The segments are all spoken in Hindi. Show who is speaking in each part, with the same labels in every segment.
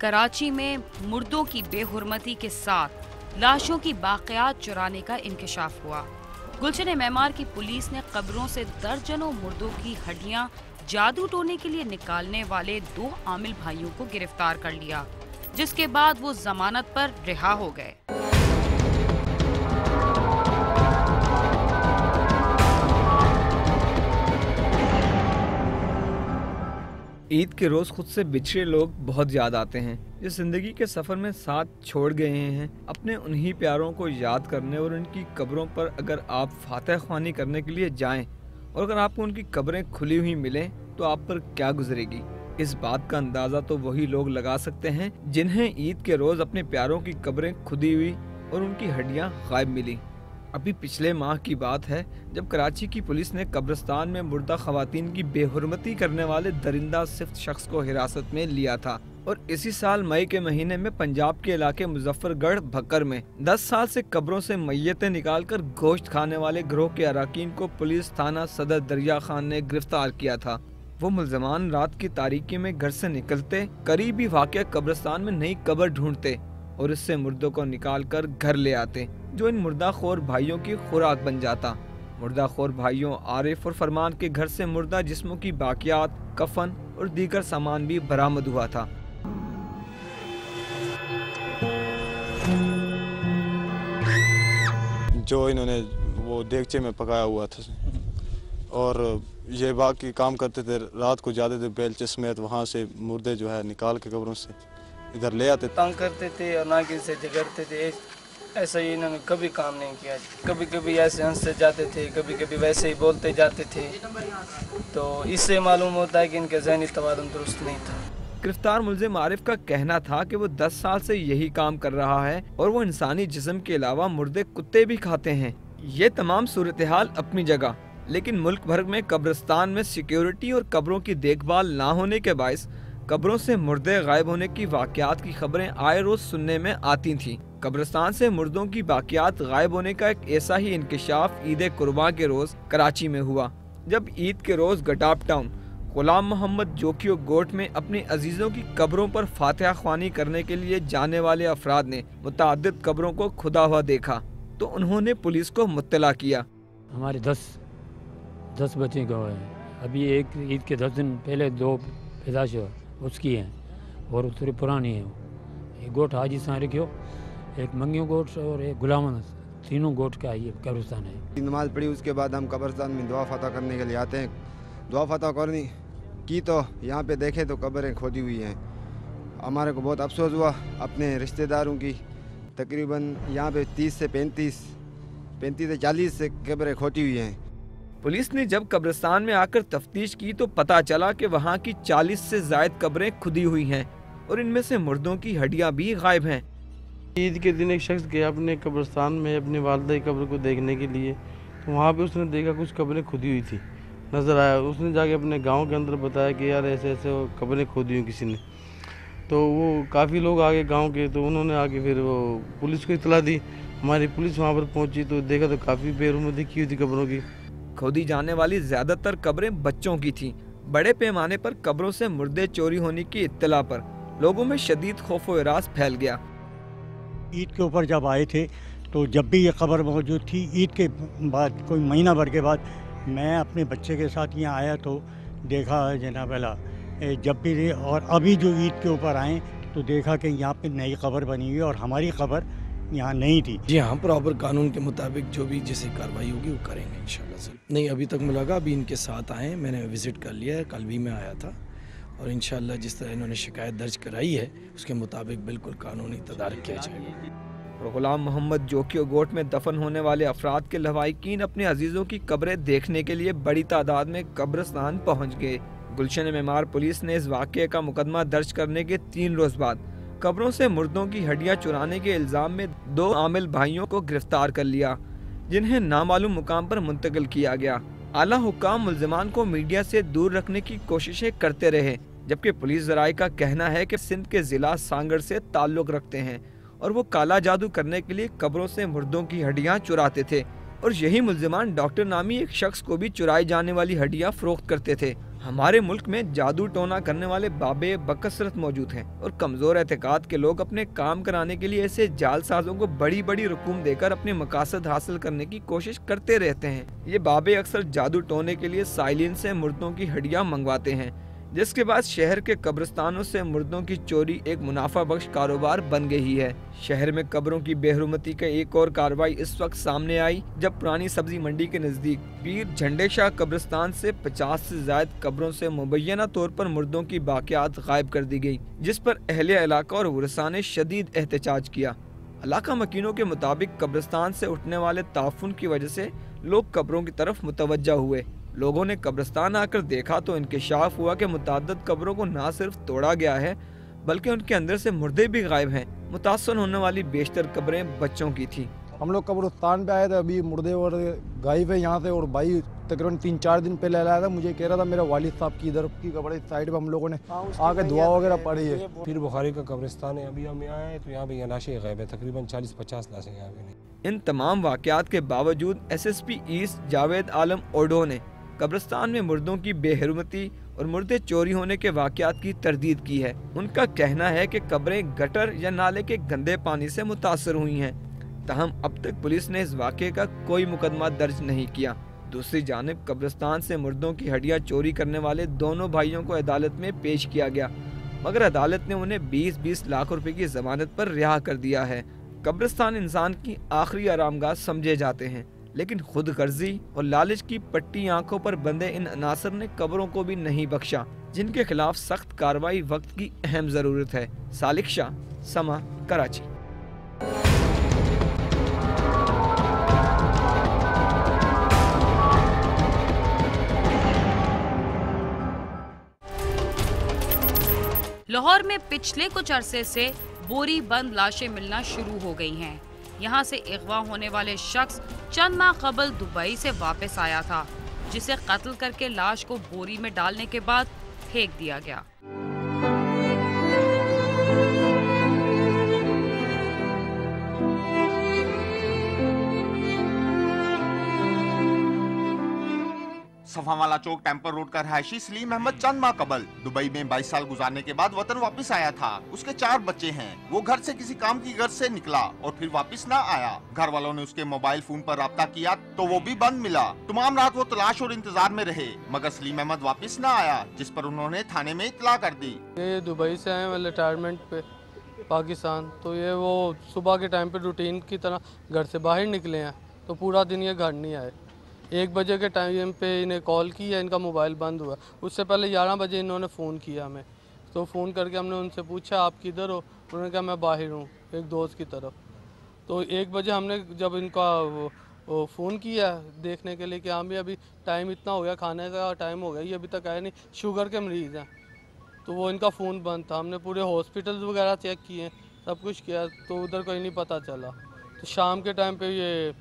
Speaker 1: कराची में मुर्दों की बेहुरमती के साथ लाशों की बाक़ियात चुराने का इंकशाफ हुआ। गुलशन मेमार की पुलिस ने कब्रों से दर्जनों मुर्दों की हड्डियां जादू टोने के लिए निकालने वाले 2 आमिल भाइयों को गिरफ्तार कर लिया, जिसके बाद वो जमानत पर रिहा हो गए।
Speaker 2: ईद के रोज़ खुद से बिछड़े लोग बहुत याद आते हैं, जो जिंदगी के सफ़र में साथ छोड़ गए हैं। अपने उन्हीं प्यारों को याद करने और उनकी कब्रों पर अगर आप फातह ख्वानी करने के लिए जाएं और अगर आपको उनकी कब्रें खुली हुई मिलें तो आप पर क्या गुजरेगी, इस बात का अंदाज़ा तो वही लोग लगा सकते हैं जिन्हें ईद के रोज़ अपने प्यारों की कब्रें खुदी हुई और उनकी हड्डियाँ गायब मिली। अभी पिछले माह की बात है जब कराची की पुलिस ने कब्रिस्तान में मुर्दा खवातीन की बेहुरमती करने वाले दरिंदा सिफ्त शख्स को हिरासत में लिया था। और इसी साल मई के महीने में पंजाब के इलाके मुजफ्फरगढ़ भक्कर में 10 साल से कब्रों से मैयतें निकालकर गोश्त खाने वाले गिरोह के अराकीन को पुलिस थाना सदर दरिया खान ने गिरफ्तार किया था। वो मुल्ज़मान रात की तारीकी में घर से निकलते, करीबी वाक़या कब्रिस्तान में नई कब्र ढूंढते और इससे मुर्दों को निकाल कर घर ले आते, जो इन मुर्दाखोर भाइयों की खुराक बन जाता। मुर्दाखोर भाइयों आरिफ और फरमान के घर से मुर्दा जिस्मों की बाकियात, कफन और दीगर सामान भी बरामद हुआ था।
Speaker 3: जो इन्होंने वो देगचे में पकाया हुआ था और ये बाकी काम करते थे, रात को जाते थे बेलचे समेत, वहाँ से मुर्दे जो है निकाल के कब्रों से इधर ले आते,
Speaker 4: तंग करते थे और ना किसी से झगड़ते थे। ऐसा ही इन्होंने कभी काम नहीं किया। कभी कभी ऐसे हंसते जाते थे, कभी कभी वैसे ही बोलते जाते थे, तो इससे मालूम होता है कि इनके ज़हनी तवाज़ुन दुरुस्त नहीं था।
Speaker 2: गिरफ्तार मुल्ज़िम आरिफ का कहना था कि वो 10 साल से यही काम कर रहा है और वो इंसानी जिस्म के अलावा मुर्दे कुत्ते भी खाते हैं। ये तमाम सूरत हाल अपनी जगह, लेकिन मुल्क भर में कब्रिस्तान में सिक्योरिटी और कब्रों की देखभाल ना होने के बायस कब्रों से मुर्दे गायब होने की वाक़यात की खबरें आए रोज सुनने में आती थीं। कब्रिस्तान से मुर्दों की बाक़ियात गायब होने का एक ऐसा ही इंकशाफ ईद कुर्बान के रोज कराची में हुआ, जब ईद के रोज गटाप टाउन गुलाम मोहम्मद जोकियो गोट में अपने अजीजों की कब्रों पर फातिहा ख्वानी करने के लिए जाने वाले अफराद ने मुतअद्दिद कब्रों को खुदा हुआ देखा तो उन्होंने पुलिस को मुत्तला किया।
Speaker 5: हमारे 10 बच्चे गए हैं। अभी एक ईद के 10 दिन पहले 2 पैदाश उसकी हैं और थोड़ी पुरानी है। एक गोट हाजी सां रखियो, एक मंगियो गोट और एक गुलाम, तीनों गोट का ये कब्रिस्तान है।
Speaker 6: नमाज पढ़ी उसके बाद हम कब्रिस्तान में दुआ फतह करने के लिए आते हैं। दुआ फतह करनी की तो यहाँ पे देखे तो कब्रें खोदी हुई हैं। हमारे को बहुत अफसोस हुआ। अपने रिश्तेदारों की तकरीबन यहाँ पे 30 से 35 से 40 से कब्रें खोदी हुई हैं।
Speaker 2: पुलिस ने जब कब्रिस्तान में आकर तफ्तीश की तो पता चला कि वहाँ की 40 से ज़ायद कब्रें खुदी हुई हैं और इनमें से मुर्दों की हड्डियाँ भी गायब हैं।
Speaker 7: ईद के दिन एक शख्स गया अपने कब्रिस्तान में अपनी वालिदा की कब्र को देखने के लिए, तो वहाँ पे उसने देखा कुछ कब्रें खुदी हुई थी, नज़र आया। उसने जाके अपने गांव के अंदर बताया कि यार ऐसे ऐसे कब्रें खोदी हुई किसी ने। तो वो काफ़ी लोग आ गए गाँव के, तो उन्होंने आके फिर वो पुलिस को इतला दी। हमारी पुलिस वहाँ पर पहुँची तो देखा तो काफ़ी बेरुमती की हुई थी कब्रों की।
Speaker 2: खोदी जाने वाली ज्यादातर कब्रें बच्चों की थीं। बड़े पैमाने पर कब्रों से मुर्दे चोरी होने की इत्तला पर लोगों में शदीद खौफ व इरास फैल गया।
Speaker 8: ईद के ऊपर जब आए थे तो जब भी ये खबर मौजूद थी, ईद के बाद कोई महीना भर के बाद मैं अपने बच्चे के साथ यहाँ आया तो देखा जनाब अला जब भी और अभी जो ईद के ऊपर आए तो देखा कि यहाँ पे नई खबर बनी हुई है और हमारी खबर यहाँ नहीं थी।
Speaker 9: जी हाँ, प्रॉपर कानून के मुताबिक जो भी जैसे कार्रवाई होगी वो करेंगे इंशाल्लाह से। नहीं अभी तक मिला, अभी इनके साथ आए, मैंने विज़िट कर लिया है, कल भी मैं आया था और इंशाल्लाह जिस तरह इन्होंने शिकायत दर्ज कराई है उसके मुताबिक बिल्कुल कानूनी तदारक किया जाएगा।
Speaker 2: और गुलाम मोहम्मद जोकियो गोट में दफन होने वाले अफराद के लवाहिकीन अपने अजीज़ों की कब्रें देखने के लिए बड़ी तादाद में कब्रिस्तान पहुँच गए। गुलशन मेमार पुलिस ने इस वाक़े का मुकदमा दर्ज करने के 3 रोज़ बाद कब्रों से मुर्दों की हड्डियां चुराने के इल्जाम में 2 आमिल भाइयों को गिरफ्तार कर लिया, जिन्हें नामालूम मुकाम पर मुंतकिल किया गया। आला हुक्काम मुल्ज़िमान को मीडिया से दूर रखने की कोशिशें करते रहे, जबकि पुलिस ज़राए का कहना है कि सिंध के ज़िला सांगड़ से ताल्लुक़ रखते हैं और वो काला जादू करने के लिए कब्रों से मुर्दों की हड्डियां चुराते थे और यही मुल्ज़िमान डॉक्टर नामी एक शख्स को भी चुराई जाने वाली हड्डियां फरोख्त करते थे हमारे मुल्क में जादू टोना करने वाले बाबे बकसरत मौजूद हैं और कमजोर एतकाद के लोग अपने काम कराने के लिए ऐसे जालसाजों को बड़ी बड़ी रकूम देकर अपने मकासद हासिल करने की कोशिश करते रहते हैं। ये बाबे अक्सर जादू टोने के लिए साइलिन से मुर्दों की हड्डियां मंगवाते हैं, जिसके बाद शहर के कब्रिस्तानों से मुर्दों की चोरी एक मुनाफा बख्श कारोबार बन गई है। शहर में कब्रों की बेहरमती का एक और कार्रवाई इस वक्त सामने आई जब पुरानी सब्जी मंडी के नजदीक पीर झंडे शाह कब्रिस्तान से 50 से ज्यादा कब्रों से मुबैना तौर पर मुर्दों की बाकियात गायब कर दी गई, जिस पर अहले इलाका और वरसा ने शदीद एहतजाज किया। इलाका मकीनों के मुताबिक कब्रिस्तान से उठने वाले ताफुन की वजह से लोग कब्रों की तरफ मुतवज्जा हुए। लोगों ने कब्रिस्तान आकर देखा तो इंकशाफ हुआ कि मुताद्दद कब्रों को न सिर्फ तोड़ा गया है बल्कि उनके अंदर से मुर्दे भी गायब हैं। मुतासर होने वाली बेशतर कब्रें बच्चों की थी।
Speaker 10: हम लोग कब्रिस्तान पे आए थे, अभी मुर्दे और गायब है यहाँ से। और भाई तकरीबन 3-4 दिन पहले लाया था, मुझे कह रहा था मेरा वालिद साहब की इधर की कब्र साइड पे हम लोगों ने आके दुआ वगैरह पढ़ी है।
Speaker 11: पीर बुखारी का कब्रिस्तान है, अभी हम यहाँ आए तो यहाँ पे लाशें गायब है, तकरीबन 40-50 लाशें यहाँ पे नहीं।
Speaker 2: इन तमाम वाकयात के बावजूद SSP ईस्ट जावेद आलम ओडो ने कब्रिस्तान में मुर्दों की बेहरमती और मुर्दे चोरी होने के वाकयात की तरदीद की है। उनका कहना है कि कब्रें गटर या नाले के गंदे पानी से मुतासर हुई हैं। ताहम अब तक पुलिस ने इस वाक़े का कोई मुकदमा दर्ज नहीं किया। दूसरी जानिब कब्रिस्तान से मुर्दों की हड्डियां चोरी करने वाले दोनों भाइयों को अदालत में पेश किया गया, मगर अदालत ने उन्हें 20-20 लाख रुपए की जमानत पर रिहा कर दिया है। कब्रिस्तान इंसान की आखिरी आरामगाह समझे जाते हैं, लेकिन खुद गर्जी और लालच की पट्टी आंखों पर बंधे इन अनासर ने कब्रों को भी नहीं बख्शा, जिनके खिलाफ सख्त कार्रवाई वक्त की अहम जरूरत है। सालिक शाह, समा, कराची।
Speaker 1: लाहौर में पिछले कुछ अरसे से बोरी बंद लाशें मिलना शुरू हो गई हैं। यहाँ से अगवा होने वाले शख्स चंद माह कबल दुबई से वापस आया था, जिसे कत्ल करके लाश को बोरी में डालने के बाद फेंक दिया गया।
Speaker 12: सफावाला चौक टेम्पर रोड का रहायशी सलीम अहमद चंद माह कबल दुबई में 22 साल गुजारने के बाद वतन वापस आया था। उसके 4 बच्चे हैं। वो घर से किसी काम की गर्ज से निकला और फिर वापस न आया। घर वालों ने उसके मोबाइल फोन पर राब्ता किया तो वो भी बंद मिला। तमाम रात वो तलाश और इंतजार में रहे, मगर सलीम अहमद वापस न आया, जिस पर उन्होंने थाने में इतला कर दी।
Speaker 7: ये दुबई से आए रिटायरमेंट पे पाकिस्तान, तो ये वो सुबह के टाइम पे रूटीन की तरह घर से बाहर निकले हैं, तो पूरा दिन ये घर नहीं आए। 1 बजे के टाइम पे इन्हें कॉल की है, इनका मोबाइल बंद हुआ। उससे पहले 11 बजे इन्होंने फ़ोन किया हमें, तो फ़ोन करके हमने उनसे पूछा आप किधर हो, उन्होंने कहा मैं बाहर हूँ एक दोस्त की तरफ। तो 1 बजे हमने जब इनका वो फ़ोन किया देखने के लिए कि हाँ भी अभी टाइम इतना हो गया, खाने का टाइम हो गया, ये अभी तक आया नहीं, शुगर के मरीज़ हैं, तो वो इनका फ़ोन बंद था। हमने पूरे हॉस्पिटल्स वगैरह चेक किए, सब कुछ किया, तो उधर कोई नहीं पता चला। तो शाम के टाइम पे ये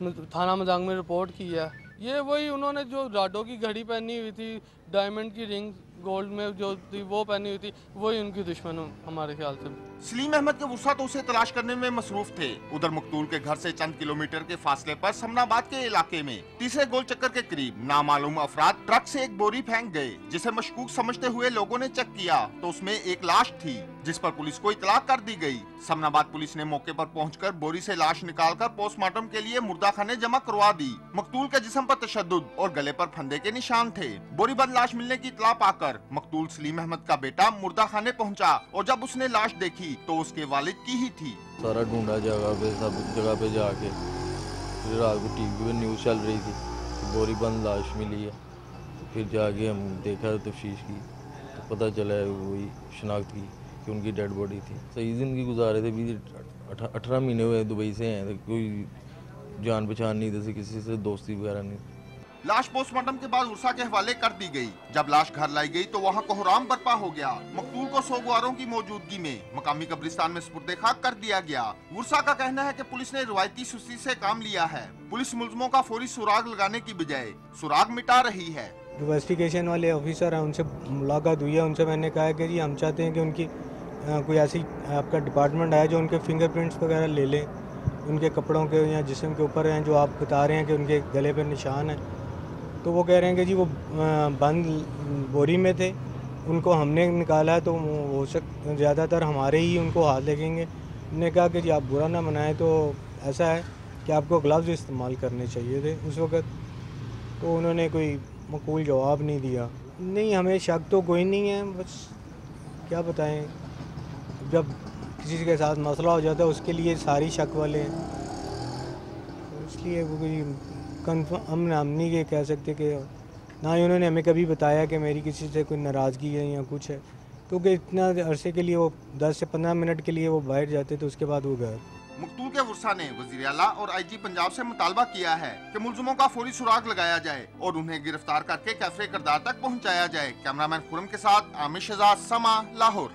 Speaker 7: थाना मजांग में रिपोर्ट की है। ये वही उन्होंने जो राडो की घड़ी पहनी हुई थी, डायमंड की रिंग गोल्ड में जो थी वो पहनी हुई थी, वही उनकी दुश्मन हमारे ख्याल से।
Speaker 12: सलीम अहमद के वुसा तो उसे तलाश करने में मसरूफ थे। उधर मकतूल के घर से चंद किलोमीटर के फासले पर समनाबाद के इलाके में तीसरे गोल चक्कर के करीब नामालूम अफराद ट्रक से एक बोरी फेंक गए, जिसे मशकूक समझते हुए लोगों ने चेक किया तो उसमें एक लाश थी, जिस पर पुलिस को इतला कर दी गई। समनाबाद पुलिस ने मौके पर पहुंचकर बोरी से लाश निकालकर पोस्टमार्टम के लिए मुर्दा खाने जमा करवा दी। मकतूल के जिस्म पर तशद्दुद और गले पर फंदे के निशान थे। बोरी बंद लाश मिलने की इतला पाकर मकतूल सलीम अहमद का बेटा मुर्दा खाने पहुंचा और जब उसने लाश देखी तो उसके वालिद की ही थी।
Speaker 7: सारा ढूंढा जगह पे, सब जगह पे जाके, फिर रात को टीवी पे न्यूज़ चल रही थी, बोरी बंद लाश मिली है। फिर जाके हम देखा तफ्तीश की तो पता चला वही शनाख्त की कि उनकी डेड बॉडी थी। सही जिंदगी गुजारे थे, 18 महीने हुए दुबई से हैं, तो कोई जान पहचान नहीं थी, किसी से दोस्ती वगैरह नहीं।
Speaker 12: लाश पोस्टमार्टम के बाद उर्सा के हवाले कर दी गई। जब लाश घर लाई गई तो वहाँ कोहराम बर्पा हो गया। मकतूल को सोगवारों की मौजूदगी में मकामी कब्रिस्तान में सुपुर्दे खाक कर दिया गया। उर्सा का कहना है कि पुलिस ने रिवायती सुस्ती से काम लिया है। पुलिस मुल्ज़िमों का फौरी सुराग लगाने की बजाय सुराग मिटा रही है।
Speaker 13: इन्वेस्टिगेशन वाले ऑफिसर हैं, उनसे मुलाकात हुई है। उनसे मैंने कहा कि जी हम चाहते हैं कि उनकी कोई ऐसी आपका डिपार्टमेंट आए जो उनके फिंगरप्रिंट्स वगैरह ले लें, उनके कपड़ों के या जिस्म के ऊपर हैं जो आप बता रहे हैं कि उनके गले पर निशान है, तो तो वो कह रहे हैं कि जी वो बंद बोरी में थे, उनको हमने निकाला है, तो हो ज़्यादातर हमारे ही उनको हाथ लगेंगे। हमने कहा कि जी आप बुरा ना मनाएं, तो ऐसा है कि आपको ग्लव्स इस्तेमाल करने चाहिए थे उस वक़्त। तो उन्होंने कोई मकबूल जवाब नहीं दिया। नहीं, हमें शक तो कोई नहीं है, बस क्या बताएं, जब किसी के साथ मसला हो जाता है उसके लिए सारी शक वाले हैं, इसलिए वो कोई कन्फर्म हम नहीं के कह सकते कि ना ही उन्होंने हमें कभी बताया कि मेरी किसी से कोई नाराज़गी है या कुछ है, क्योंकि इतना अरसे के लिए वो 10 से 15 मिनट के लिए वो बाहर जाते तो उसके बाद वो घर।
Speaker 12: मकतूल के वर्षा ने वज़ीर आला और आईजी पंजाब से मुतालबा किया है कि मुलज़िमों का फौरी सुराग लगाया जाए और उन्हें गिरफ्तार करके कैफे किरदार तक पहुंचाया जाए। कैमरामैन खुरम के साथ आमिर शहजाद, समा, लाहौर।